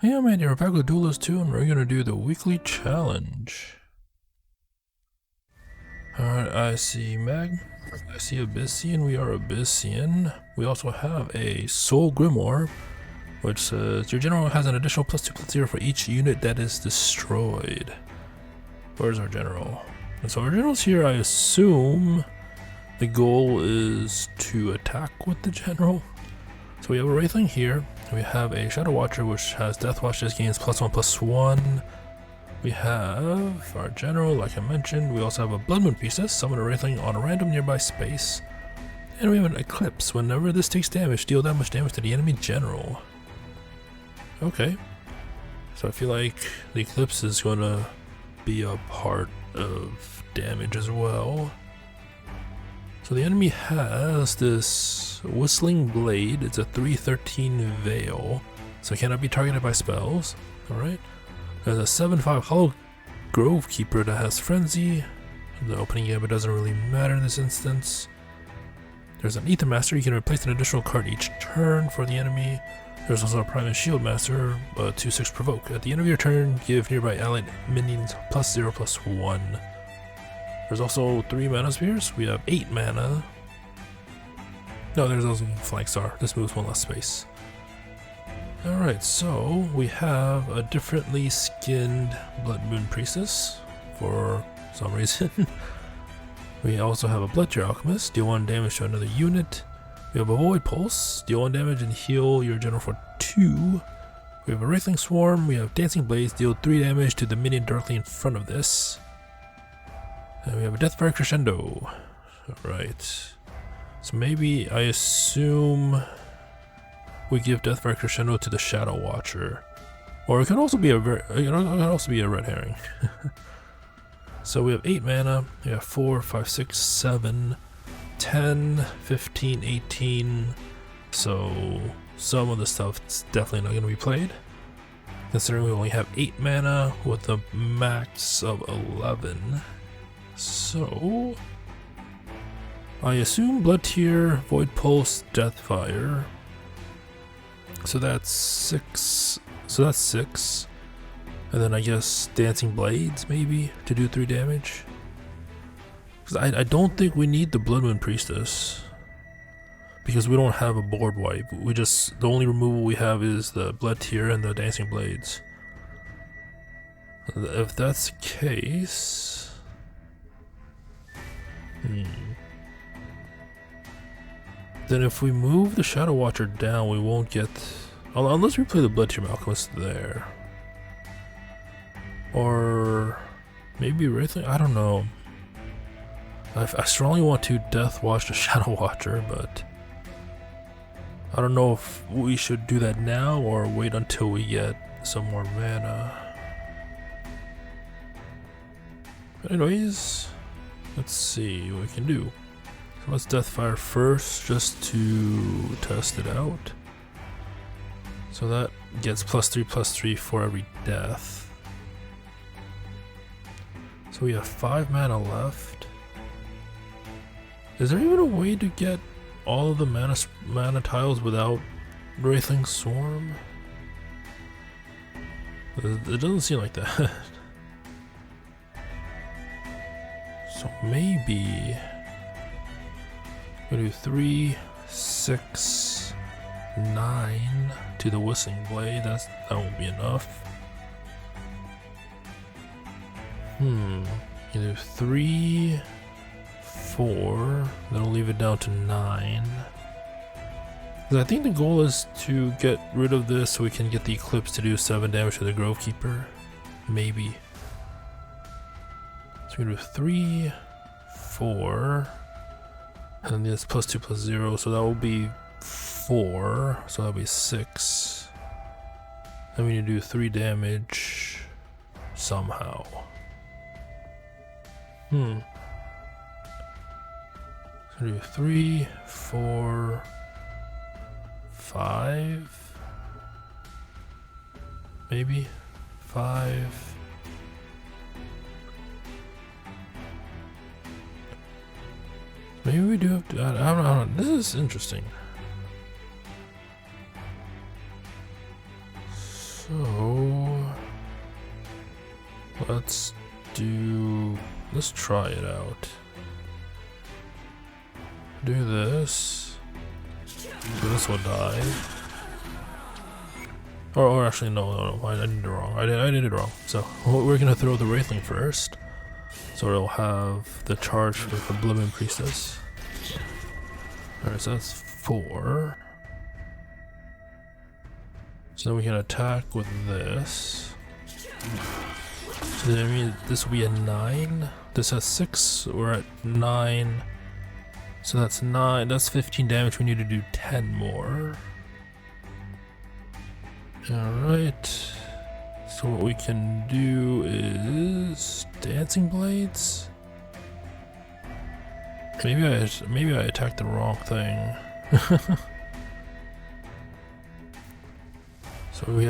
Hey, I'm Andy, we're back with Duelyst 2, and we're gonna do the weekly challenge. Alright, I see Mag, I see Abyssian, we are Abyssian. We also have a Soul Grimoire, which says your general has an additional +2/+0 for each unit that is destroyed. Where's our general? And so our general's here. I assume the goal is to attack with the general. So we have a Wraithling here. We have a Shadow Watcher which has Death Watch, just gains +1/+1. We have our general, like I mentioned. We also have a Blood Moon Priestess, summon a Wraithling on a random nearby space. And we have an Eclipse. Whenever this takes damage, deal that much damage to the enemy general. Okay. So I feel like the Eclipse is gonna be a part of damage as well. So the enemy has this Whistling Blade. It's a 3/13 Veil, so it cannot be targeted by spells. Alright. There's a 7/5 Hollow Grove Keeper that has Frenzy. The opening gambit doesn't really matter in this instance. There's an Ether Master. You can replace an additional card each turn for the enemy. There's also a Prime and Shield Master, 2/6 Provoke. At the end of your turn, give nearby allied minions +0/+1. There's also 3 mana spheres. We have 8 mana. No, there's also Flank Star. This moves 1 less space. Alright, so we have a differently skinned Blood Moon Priestess for some reason. We also have a Blood Tear Alchemist. Deal 1 damage to another unit. We have a Void Pulse. Deal 1 damage and heal your general for 2. We have a Wraithling Swarm. We have Dancing Blades. Deal 3 damage to the minion directly in front of this. And we have a Deathfire Crescendo. Alright. So maybe, I assume we give Deathfire Crescendo to the Shadow Watcher. Or it could also be a red herring. So we have 8 mana. We have 4, 5, 6, 7, 10, 15, 18. So some of the stuff is definitely not going to be played, considering we only have 8 mana with a max of 11. So I assume Blood Tear, Void Pulse, Deathfire. So that's 6. And then I guess Dancing Blades maybe to do 3 damage. Because I don't think we need the Blood Moon Priestess, because we don't have a board wipe. The only removal we have is the Blood Tear and the Dancing Blades. If that's the case, then if we move the Shadow Watcher down, we won't get, unless we play the Blood Tear Alchemist there, or maybe Wraithling. I don't know. I strongly want to Death Watch the Shadow Watcher, but I don't know if we should do that now or wait until we get some more mana. But anyways, let's see what we can do. So let's Deathfire first, just to test it out. So that gets +3/+3 for every death. So we have 5 mana left. Is there even a way to get all of the mana tiles without Wraithling Swarm? It doesn't seem like that. So maybe we do 3, 6, 9 to the Whistling Blade. That won't be enough. You do 3, 4. That'll leave it down to 9. Because I think the goal is to get rid of this so we can get the Eclipse to do 7 damage to the Grove Keeper. Maybe. So we do 3, 4, and then it's +2/+0, so that will be 4, so that'll be 6. Then we need to do 3 damage somehow. So we do 3, 4, 5, maybe 5. Maybe we do have to, I don't know, this is interesting. So let's try it out. Do this. So this will die. Or actually no, I did it wrong. I did it wrong. So we're gonna throw the Wraithling first. So it'll have the charge for the Bloodmoon Priestess. Alright, so that's 4. So we can attack with this. So that means this will be a 9. This has 6, we're at 9. So that's 9, that's 15 damage, we need to do 10 more. Alright. So what we can do is Dancing Blades? Maybe I attacked the wrong thing. So we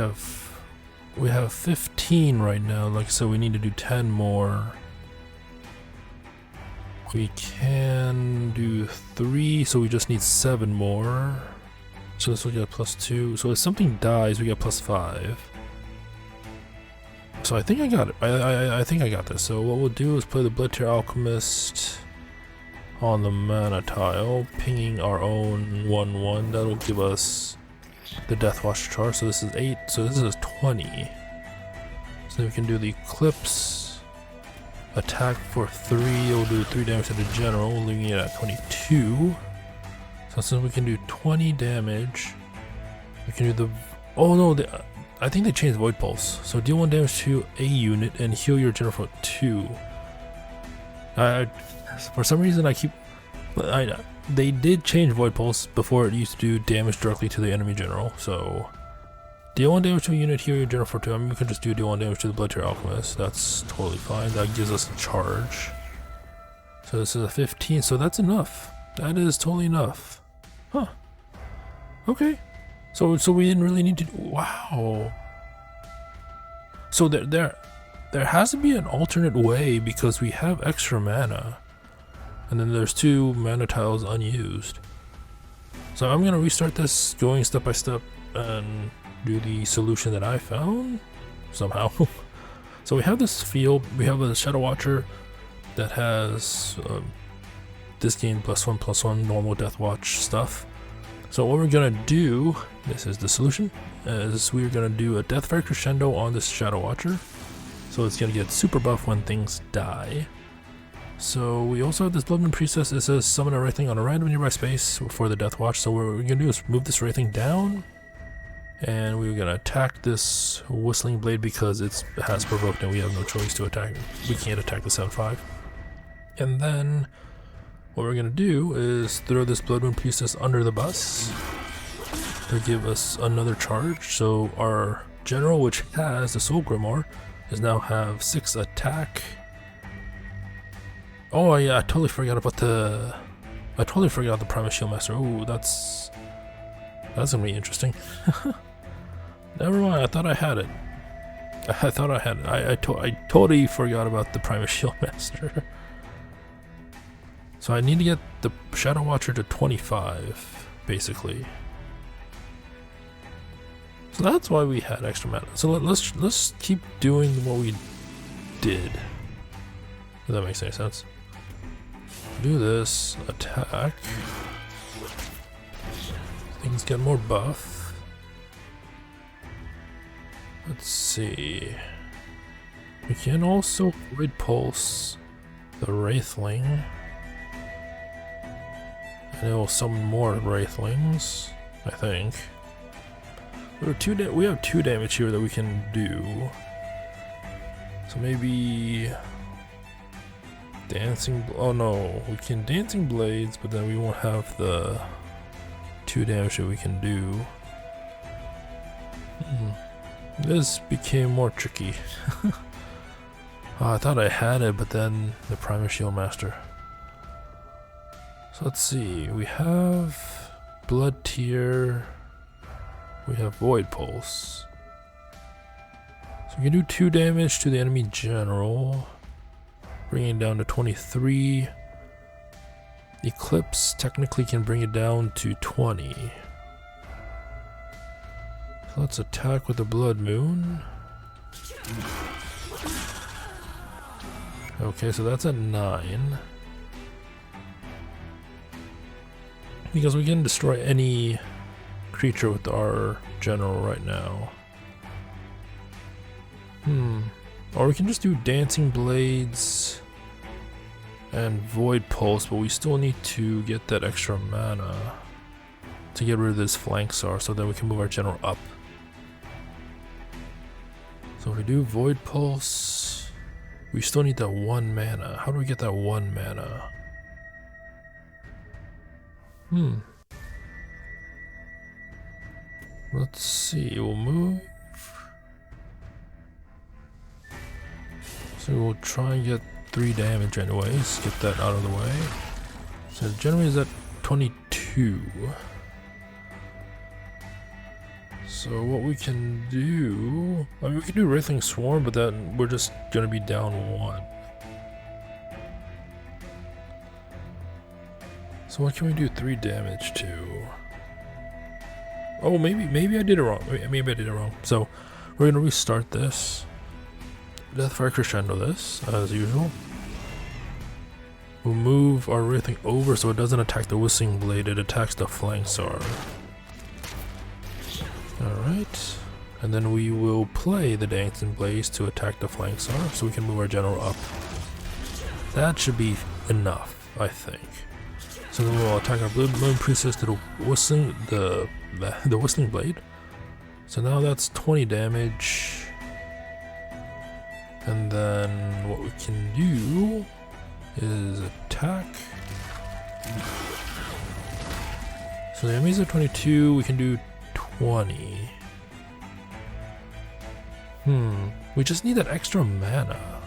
have 15 right now. Like I said, we need to do 10 more. We can do 3, so we just need 7 more. So this will get +2. So if something dies, we get +5. So I think I got it. I think I got this. So what we'll do is play the Blood Tear Alchemist on the mana tile, pinging our own 1/1. That'll give us the Deathwatch charge. So this is 8. So this is 20. So we can do the Eclipse. Attack for 3. It'll do 3 damage to the general, leaving it at 22. So since we can do 20 damage, we can do the. Oh no! I think they changed Void Pulse. So deal 1 damage to a unit and heal your general for 2. For some reason they did change Void Pulse. Before it used to do damage directly to the enemy general. So deal 1 damage to a unit, heal your general for 2. I mean, we can just do deal 1 damage to the Blood Tear Alchemist. That's totally fine. That gives us a charge. So this is a 15. So that's enough. That is totally enough. Huh. Okay. So we didn't really need to. Wow. So there has to be an alternate way because we have extra mana, and then there's 2 mana tiles unused. So I'm gonna restart this, going step by step, and do the solution that I found somehow. So we have this field. We have a Shadow Watcher that has this game +1/+1 normal Deathwatch stuff. So what we're gonna do, this is the solution, is we're gonna do a Deathfire Crescendo on this Shadow Watcher. So it's gonna get super buff when things die. So we also have this Bloodmoon Priestess. It says summon a Wraithling on a random nearby space for the Deathwatch. So what we're gonna do is move this Wraithling down, and we're gonna attack this Whistling Blade because it has provoked and we have no choice to attack. We can't attack the 7/5. And then what we're gonna do is throw this Bloodmoon Priestess under the bus to give us another charge. So our general, which has the Soul Grimoire, does now have 6 attack. Oh yeah, I totally forgot about the Primal Shield Master. Oh, that's gonna be interesting. Never mind. I thought I had it. I totally forgot about the Primal Shield Master. So I need to get the Shadow Watcher to 25, basically. So that's why we had extra mana. So let's keep doing what we did. If that makes any sense. Do this, attack. Things get more buff. Let's see. We can also Void Pulse the Wraithling. And it will summon more Wraithlings, I think. We have 2 damage here that we can do. So maybe Dancing. Oh no, we can Dancing Blades, but then we won't have the 2 damage that we can do. This became more tricky. Oh, I thought I had it, but then the Primal Shield Master. So let's see, we have Blood Tear, we have Void Pulse. So we can do 2 damage to the enemy general, bringing it down to 23. Eclipse technically can bring it down to 20. Let's attack with the Blood Moon. Okay, so that's at 9. Because we can destroy any creature with our general right now. Or we can just do Dancing Blades and Void Pulse, but we still need to get that extra mana to get rid of this Flank Sar so that we can move our general up. So if we do Void Pulse, we still need that 1 mana. How do we get that 1 mana? Let's see, we'll move. So we'll try and get 3 damage anyways, get that out of the way. So generally is at 22. So what we can do, I mean we can do Wraithling Swarm, but then we're just gonna be down 1. So what can we do 3 damage to? Oh, maybe I did it wrong. Maybe I did it wrong. So we're gonna restart this. Deathfire Crescendo this, as usual. We'll move our Wraithling over so it doesn't attack the Whistling Blade, it attacks the Flank Sar. Alright. And then we will play the Dancing Blades to attack the Flank Sar so we can move our general up. That should be enough, I think. So then we'll attack our Blood Moon Priestess to the Whistling Blade. So now that's 20 damage. And then what we can do is attack. So the enemies are 22, we can do 20. We just need that extra mana.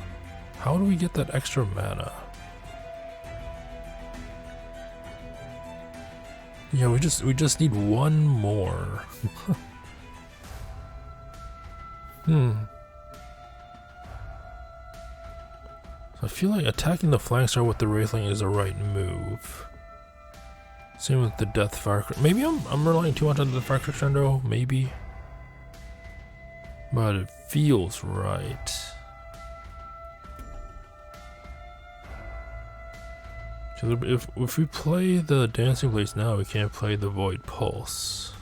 How do we get that extra mana? Yeah, we just need 1 more. I feel like attacking the Flank Star with the Wraithling is the right move. Same with the Deathfire. Maybe I'm relying too much on the Deathfire Crescendo, maybe. But it feels right. If we play the Dancing Blades now, we can't play the Void Pulse.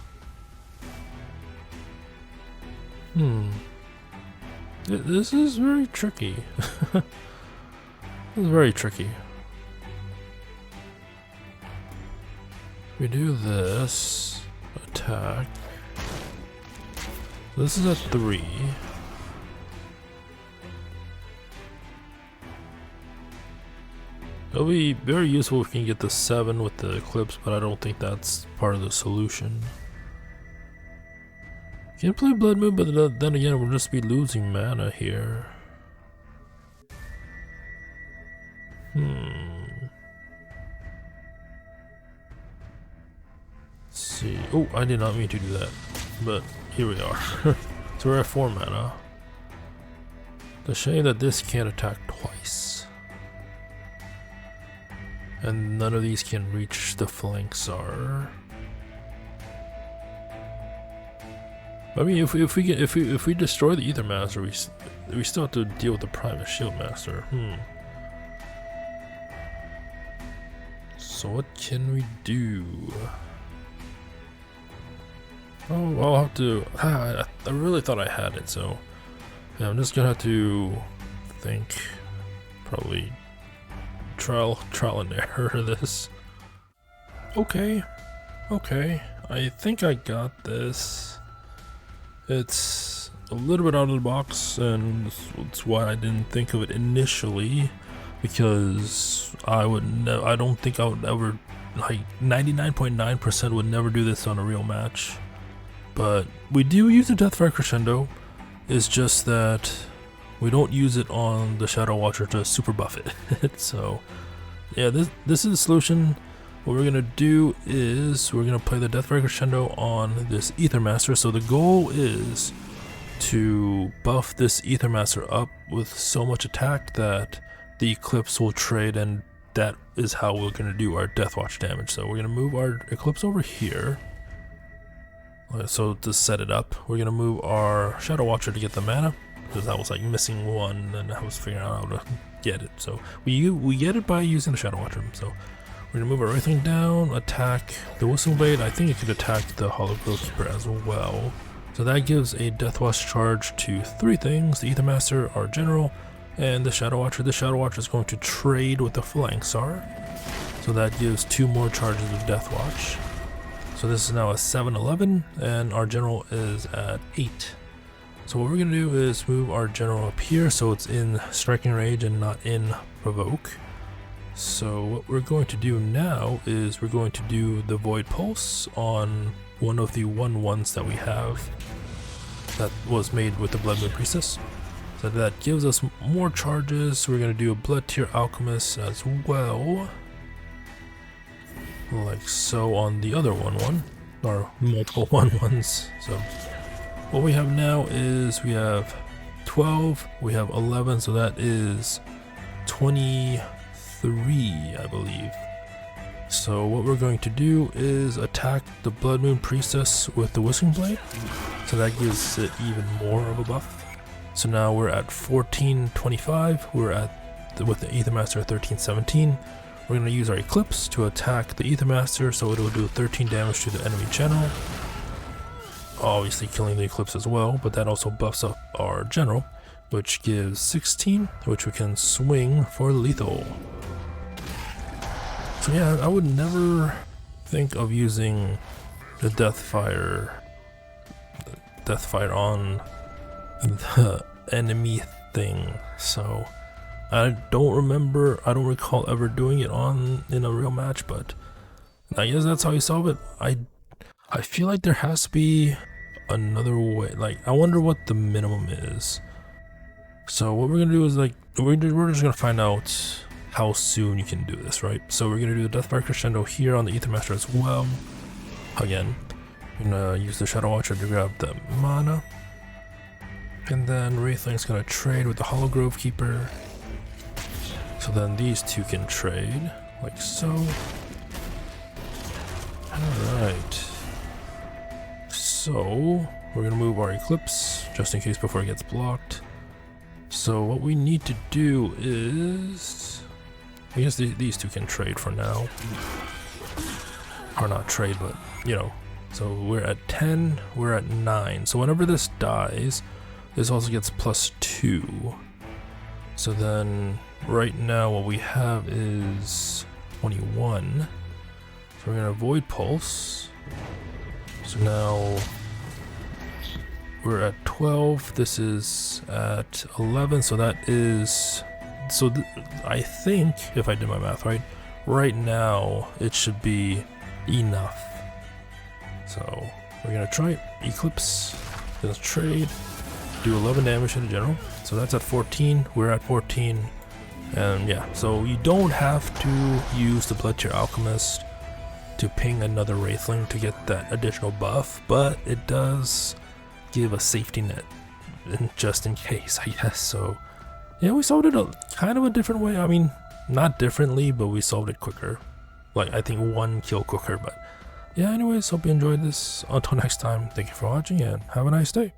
This is very tricky. This is very tricky. We do this, attack. This is at 3. It'll be very useful if we can get the 7 with the Eclipse, but I don't think that's part of the solution. Can't play Blood Moon, but then again we'll just be losing mana here. Let's see. Oh, I did not mean to do that, but here we are. So we're at 4 mana. It's a shame that this can't attack twice. And none of these can reach the Flank Sar. I mean, if we destroy the Ether Master, we still have to deal with the Primus Shield Master. So what can we do? Oh, I'll have to. I really thought I had it, so yeah, I'm just gonna have to think. Probably trial and error this. Okay, I think I got this. It's a little bit out of the box, and that's why I didn't think of it initially, because I don't think I would ever, like 99.9% would never do this on a real match. But we do use the Deathfire Crescendo. It's just that we don't use it on the Shadow Watcher to super buff it. So yeah, this is the solution. What we're gonna do is we're gonna play the Deathfire Crescendo on this Ether Master. So the goal is to buff this Ether Master up with so much attack that the Eclipse will trade, and that is how we're gonna do our Deathwatch damage. So we're gonna move our Eclipse over here. So to set it up, we're gonna move our Shadow Watcher to get the mana, because that was like missing one, and I was figuring out how to get it. So we get it by using the Shadow Watcher. So we're gonna move our Wraithling down, attack the Whistling Blade. I think it could attack the Hollow Grove Keeper as well. So that gives a Deathwatch charge to 3 things: the Ether Master, our General, and the Shadow Watcher. The Shadow Watcher is going to trade with the Phalanxar, so that gives 2 more charges of Deathwatch. So this is now a 7-11, and our General is at 8. So what we're going to do is move our General up here so it's in Striking Range and not in Provoke. So what we're going to do now is we're going to do the Void Pulse on one of the 1/1s that we have that was made with the Blood Moon Priestess. So that gives us more charges. So we're going to do a Blood Tear Alchemist as well, like so on the other 1/1, or multiple 1/1s. So what we have now is we have 12, we have 11, so that is 23, I believe. So what we're going to do is attack the Blood Moon Priestess with the Whistling Blade, so that gives it even more of a buff. So now we're at 1425, we're at with the Ether Master at 1317. We're going to use our Eclipse to attack the Ether Master, so it will do 13 damage to the enemy channel. Obviously killing the Eclipse as well, but that also buffs up our General, which gives 16, which we can swing for lethal. So yeah, I would never think of using the Deathfire on the enemy thing. So I don't recall ever doing it in a real match, but I guess that's how you solve it. I feel like there has to be another way. Like, I wonder what the minimum is. So what we're gonna do is, like, we're just gonna find out how soon you can do this, right? So we're gonna do the Deathfire Crescendo here on the Ether Master as well. Again, I'm gonna use the Shadow Watcher to grab the mana, and then Wraithling's gonna trade with the Hollow Grove Keeper. So then these two can trade, like so. Alright. So we're gonna move our Eclipse just in case before it gets blocked. So what we need to do is, I guess these two can trade for now. Or not trade, but you know. So we're at 10, we're at 9. So whenever this dies, this also gets +2. So then right now what we have is 21. So we're gonna Void Pulse. So now we're at 12, this is at 11, so that is, I think, if I did my math right now it should be enough. So we're gonna try it. Eclipse, let's trade, do 11 damage to the General. So that's at 14, we're at 14, and yeah, so you don't have to use the Blood Tear Alchemist to ping another Wraithling to get that additional buff, but it does give a safety net just in case, I guess. So yeah, we solved it kind of a different way. I mean, not differently, but we solved it quicker. Like, I think 1 kill quicker. But yeah, anyways, hope you enjoyed this. Until next time, thank you for watching and have a nice day.